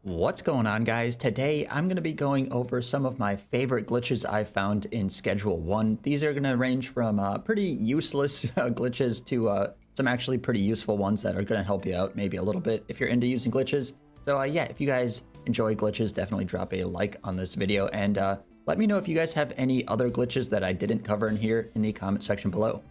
What's going on, guys? Today I'm going to be going over some of my favorite glitches I found in Schedule 1. These are going to range from pretty useless glitches to some actually pretty useful ones that are going to help you out maybe a little bit if you're into using glitches. So yeah, if you guys enjoy glitches, definitely drop a like on this video and let me know if you guys have any other glitches that I didn't cover in here in the comment section below.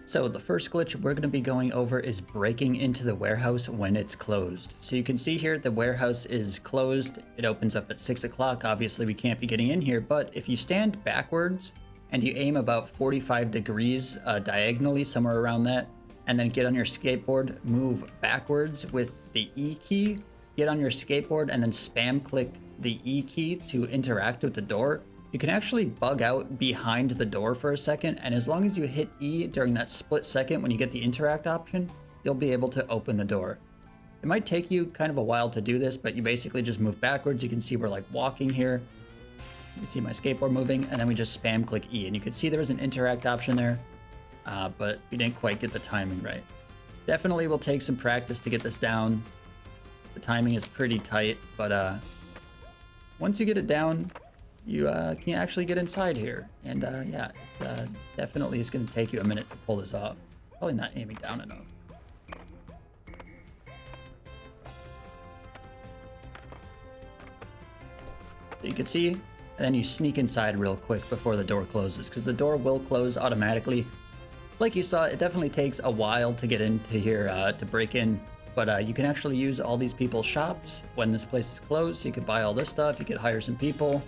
So the first glitch we're going to be going over is breaking into the warehouse when it's closed. So you can see here the warehouse is closed. It opens up at 6 o'clock. Obviously we can't be getting in here, but if you stand backwards and you aim about 45 degrees diagonally, somewhere around that, and then get on your skateboard, move backwards with the E key, get on your skateboard and then spam click the E key to interact with the door, you can actually bug out behind the door for a second, and as long as you hit E during that split second when you get the interact option, you'll be able to open the door. It might take you kind of a while to do this, but you basically just move backwards. You can see we're like walking here. You can see my skateboard moving, and then we just spam click E, and you can see there was an interact option there, but we didn't quite get the timing right. Definitely will take some practice to get this down. The timing is pretty tight, but once you get it down, you can actually get inside here, and yeah, definitely is going to take you a minute to pull this off. Probably not aiming down enough. So you can see, and then you sneak inside real quick before the door closes, because the door will close automatically. Like you saw, it definitely takes a while to get into here to break in, but you can actually use all these people's shops when this place is closed. So you could buy all this stuff, you could hire some people,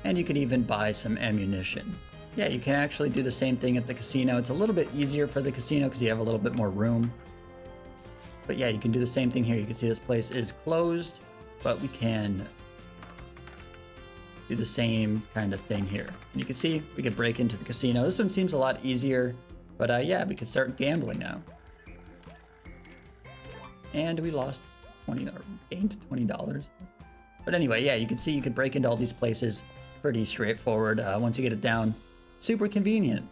and you can even buy some ammunition. Yeah, you can actually do the same thing at the casino. It's a little bit easier for the casino because you have a little bit more room. But yeah, you can do the same thing here. You can see this place is closed, but we can do the same kind of thing here. And you can see we could break into the casino. This one seems a lot easier, but yeah, we could start gambling now. And we lost 20 or gained $20. But anyway, yeah, you can see you could break into all these places. Pretty straightforward once you get it down. Super convenient.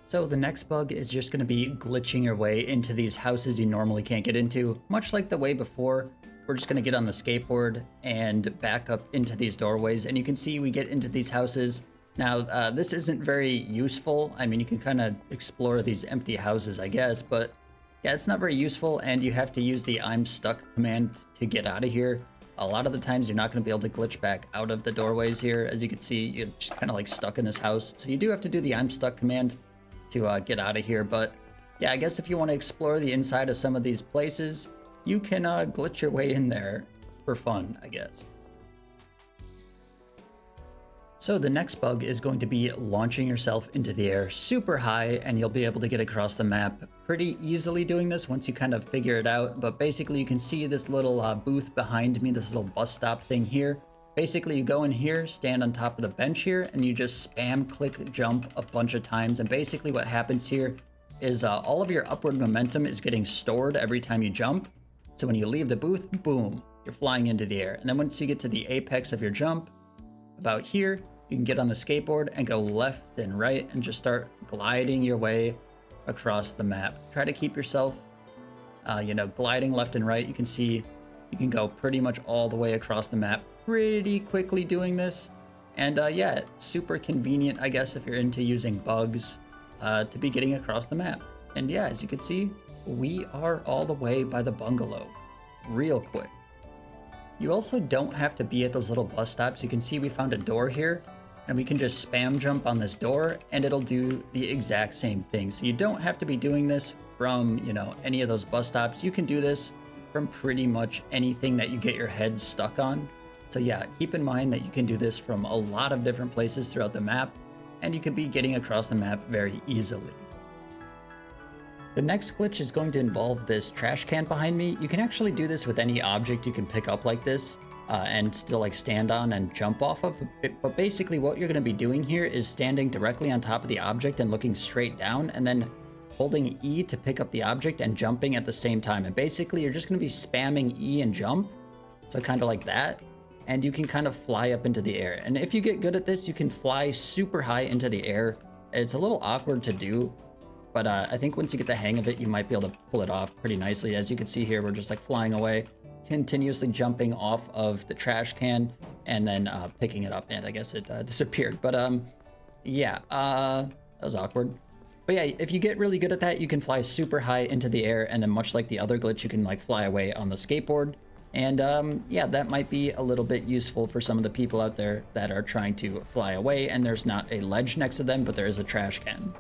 So the next bug is just going to be glitching your way into these houses you normally can't get into. Much like the way before, we're just going to get on the skateboard and back up into these doorways. And you can see we get into these houses. Now, this isn't very useful. I mean, you can kind of explore these empty houses, I guess. But yeah, it's not very useful. And you have to use the I'm stuck command to get out of here. A lot of the times you're not going to be able to glitch back out of the doorways here. As you can see, you're just kind of like stuck in this house. So you do have to do the I'm stuck command to get out of here. But yeah, I guess if you want to explore the inside of some of these places, you can glitch your way in there for fun, I guess. So the next bug is going to be launching yourself into the air super high, and you'll be able to get across the map pretty easily doing this once you kind of figure it out. But basically you can see this little booth behind me, this little bus stop thing here. Basically you go in here, stand on top of the bench here, and you just spam click jump a bunch of times. And basically what happens here is all of your upward momentum is getting stored every time you jump. So when you leave the booth, boom, you're flying into the air. And then once you get to the apex of your jump, about here, you can get on the skateboard and go left and right and just start gliding your way across the map. Try to keep yourself, gliding left and right. You can see you can go pretty much all the way across the map pretty quickly doing this. And yeah, super convenient, I guess, if you're into using bugs to be getting across the map. And yeah, as you can see, we are all the way by the bungalow real quick. You also don't have to be at those little bus stops. You can see we found a door here, and we can just spam jump on this door and it'll do the exact same thing. So you don't have to be doing this from, any of those bus stops. You can do this from pretty much anything that you get your head stuck on. So yeah, keep in mind that you can do this from a lot of different places throughout the map, and you could be getting across the map very easily. The next glitch is going to involve this trash can behind me. You can actually do this with any object you can pick up like this and still like stand on and jump off of. But basically what you're going to be doing here is standing directly on top of the object and looking straight down, and then holding E to pick up the object and jumping at the same time. And basically you're just going to be spamming E and jump. So kind of like that. And you can kind of fly up into the air. And if you get good at this, you can fly super high into the air. It's a little awkward to do, But I think once you get the hang of it, you might be able to pull it off pretty nicely. As you can see here, we're just like flying away, continuously jumping off of the trash can and then picking it up. And I guess it disappeared. But yeah, that was awkward. But yeah, if you get really good at that, you can fly super high into the air, and then much like the other glitch, you can like fly away on the skateboard. And yeah, that might be a little bit useful for some of the people out there that are trying to fly away and there's not a ledge next to them, but there is a trash can.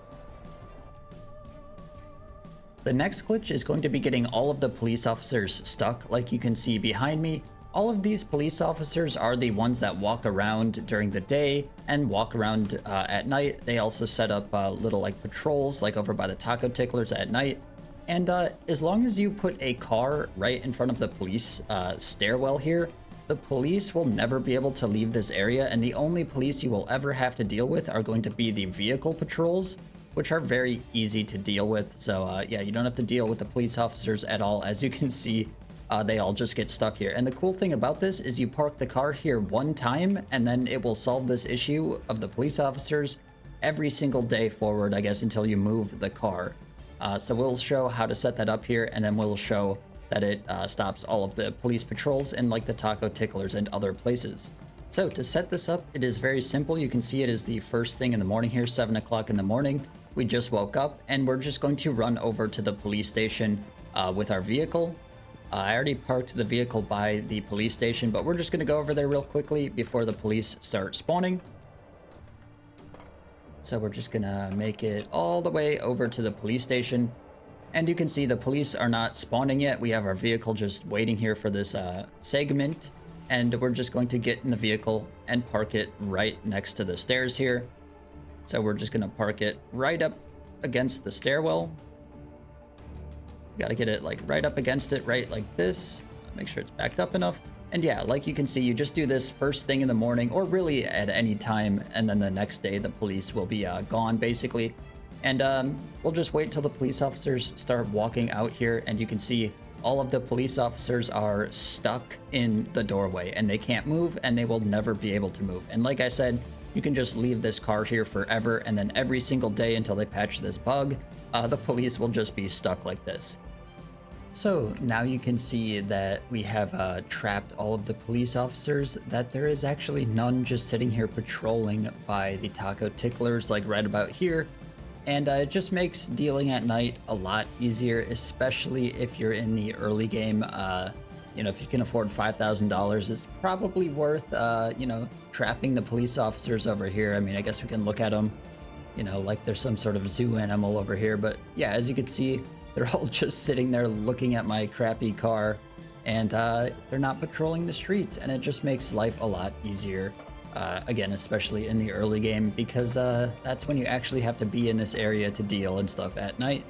The next glitch is going to be getting all of the police officers stuck, like you can see behind me. All of these police officers are the ones that walk around during the day and walk around at night. They also set up little like patrols like over by the taco ticklers at night. And as long as you put a car right in front of the police stairwell here, the police will never be able to leave this area, and the only police you will ever have to deal with are going to be the vehicle patrols, which are very easy to deal with. So yeah, you don't have to deal with the police officers at all. As you can see, they all just get stuck here. And the cool thing about this is you park the car here one time and then it will solve this issue of the police officers every single day forward, I guess, until you move the car. So we'll show how to set that up here, and then we'll show that it stops all of the police patrols in like the taco ticklers and other places. So to set this up, it is very simple. You can see it is the first thing in the morning here, 7 o'clock in the morning. We just woke up and we're just going to run over to the police station with our vehicle. I already parked the vehicle by the police station, but we're just going to go over there real quickly before the police start spawning. So we're just going to make it all the way over to the police station. And you can see the police are not spawning yet. We have our vehicle just waiting here for this segment. And we're just going to get in the vehicle and park it right next to the stairs here. So we're just going to park it right up against the stairwell. Got to get it like right up against it, right like this. Make sure it's backed up enough. And yeah, like you can see, you just do this first thing in the morning or really at any time. And then the next day, the police will be gone basically. And we'll just wait till the police officers start walking out here. And you can see all of the police officers are stuck in the doorway and they can't move and they will never be able to move. And like I said, you can just leave this car here forever. And then every single day until they patch this bug, the police will just be stuck like this. So now you can see that we have trapped all of the police officers, that there is actually none just sitting here patrolling by the taco ticklers like right about here. And it just makes dealing at night a lot easier, especially if you're in the early game. You know, if you can afford $5,000, it's probably worth, you know, trapping the police officers over here. I mean, I guess we can look at them, you know, like there's some sort of zoo animal over here. But yeah, as you can see, they're all just sitting there looking at my crappy car, and they're not patrolling the streets, and it just makes life a lot easier. Again, especially in the early game, because that's when you actually have to be in this area to deal and stuff at night.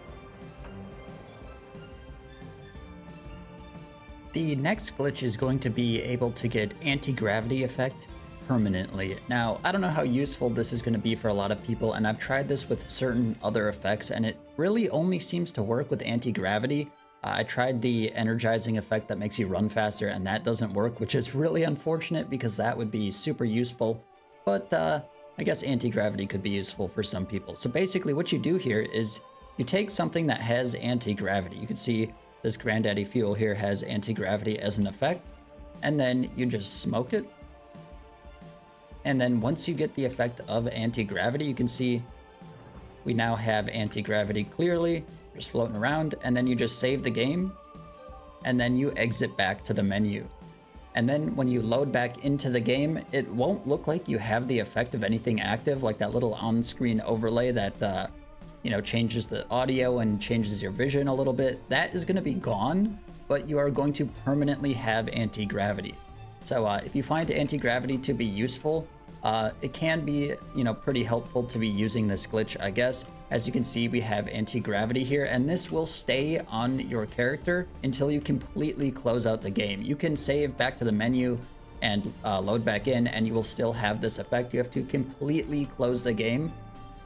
The next glitch is going to be able to get anti-gravity effect permanently. Now, I don't know how useful this is going to be for a lot of people, and I've tried this with certain other effects, and it really only seems to work with anti-gravity. I tried the energizing effect that makes you run faster, and that doesn't work, which is really unfortunate because that would be super useful. But I guess anti-gravity could be useful for some people. So basically what you do here is you take something that has anti-gravity. You can see this Granddaddy Fuel here has anti-gravity as an effect, and then you just smoke it. And then once you get the effect of anti-gravity, you can see we now have anti-gravity clearly, just floating around, and then you just save the game, and then you exit back to the menu. And then when you load back into the game, it won't look like you have the effect of anything active, like that little on-screen overlay that, you know, changes the audio and changes your vision a little bit. That is going to be gone, but you are going to permanently have anti-gravity. So if you find anti-gravity to be useful, it can be, you know, pretty helpful to be using this glitch, I guess. As you can see, we have anti-gravity here, and this will stay on your character until you completely close out the game. You can save back to the menu and load back in, and you will still have this effect. You have to completely close the game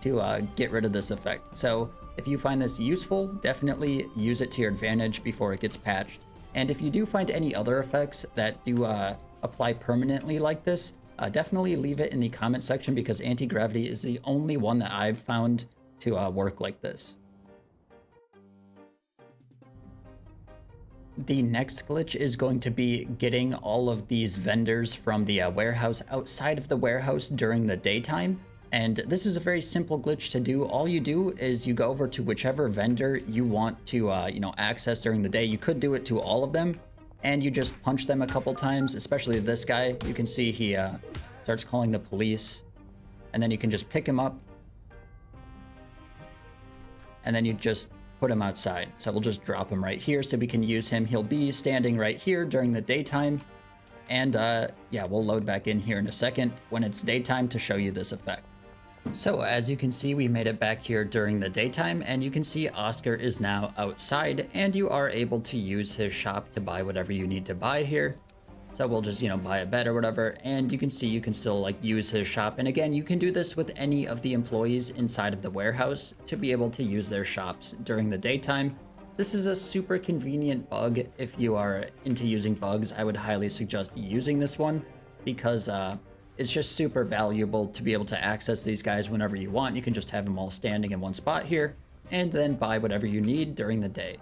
to get rid of this effect. So if you find this useful, definitely use it to your advantage before it gets patched. And if you do find any other effects that do apply permanently like this, definitely leave it in the comment section, because anti-gravity is the only one that I've found to work like this. The next glitch is going to be getting all of these vendors from the warehouse outside of the warehouse during the daytime. And this is a very simple glitch to do. All you do is you go over to whichever vendor you want to, access during the day. You could do it to all of them, and you just punch them a couple times, especially this guy. You can see he starts calling the police, and then you can just pick him up, and then you just put him outside. So we'll just drop him right here so we can use him. He'll be standing right here during the daytime. And yeah, we'll load back in here in a second when it's daytime to show you this effect. So as you can see, we made it back here during the daytime, and you can see Oscar is now outside, and you are able to use his shop to buy whatever you need to buy here. So we'll just, buy a bed or whatever, and you can see you can still use his shop. And again, you can do this with any of the employees inside of the warehouse to be able to use their shops during the daytime. This is a super convenient bug. If you are into using bugs, I would highly suggest using this one because it's just super valuable to be able to access these guys whenever you want. You can just have them all standing in one spot here and then buy whatever you need during the day.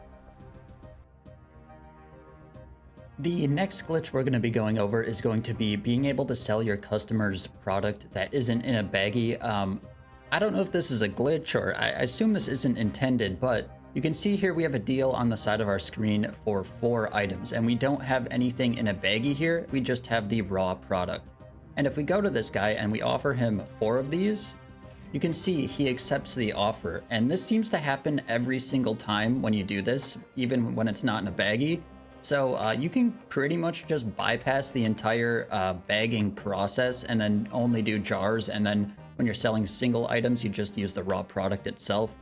The next glitch we're going to be going over is going to be being able to sell your customers product that isn't in a baggie. I don't know if this is a glitch, or I assume this isn't intended, but you can see here we have a deal on the side of our screen for 4 items, and we don't have anything in a baggie here. We just have the raw product. And if we go to this guy and we offer him 4 of these, you can see he accepts the offer. And this seems to happen every single time when you do this, even when it's not in a baggie. So you can pretty much just bypass the entire bagging process and then only do jars. And then when you're selling single items, you just use the raw product itself.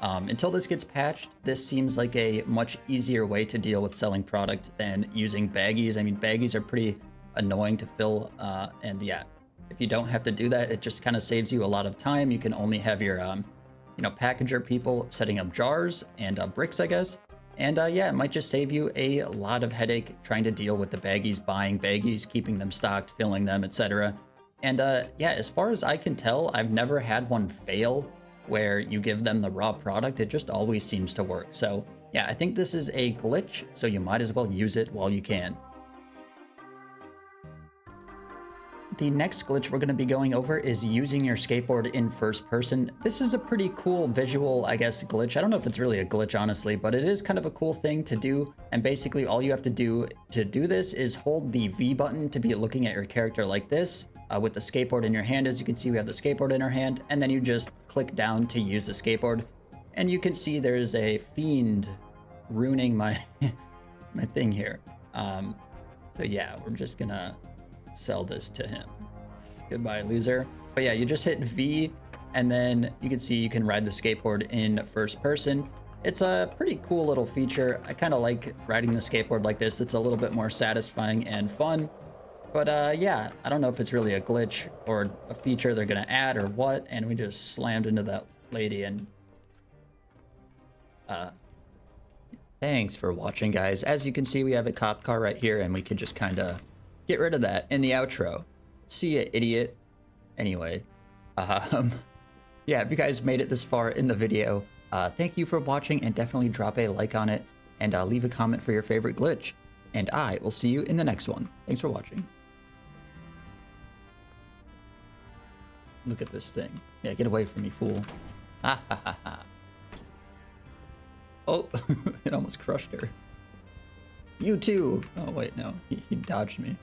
Until this gets patched, this seems like a much easier way to deal with selling product than using baggies. I mean, baggies are pretty annoying to fill, and yeah, if you don't have to do that, it just kind of saves you a lot of time. You can only have your packager people setting up jars and bricks, I guess. And yeah, it might just save you a lot of headache trying to deal with the baggies, buying baggies, keeping them stocked, filling them, etc. And yeah, as far as I can tell, I've never had one fail where you give them the raw product. It just always seems to work. So yeah, I think this is a glitch, so you might as well use it while you can. The next glitch we're going to be going over is using your skateboard in first person. This is a pretty cool visual, I guess, glitch. I don't know if it's really a glitch, honestly, but it is kind of a cool thing to do. And basically all you have to do this is hold the V button to be looking at your character like this, with the skateboard in your hand. As you can see, we have the skateboard in our hand, and then you just click down to use the skateboard. And you can see there's a fiend ruining my, my thing here. So yeah, we're just gonna sell this to him. Goodbye, loser. But yeah, you just hit V, and then you can see you can ride the skateboard in first person. It's a pretty cool little feature. I kind of like riding the skateboard like this. It's a little bit more satisfying and fun. But yeah, I don't know if it's really a glitch or a feature they're gonna add or what. And we just slammed into that lady, and thanks for watching, guys. As you can see, we have a cop car right here, and we can just kind of get rid of that in the outro. See ya, idiot. Anyway, yeah, if you guys made it this far in the video, thank you for watching, and definitely drop a like on it, and leave a comment for your favorite glitch. And I will see you in the next one. Thanks for watching. Look at this thing. Yeah, get away from me, fool. Ha ha ha ha. Oh, it almost crushed her. You too. Oh wait, no, he dodged me.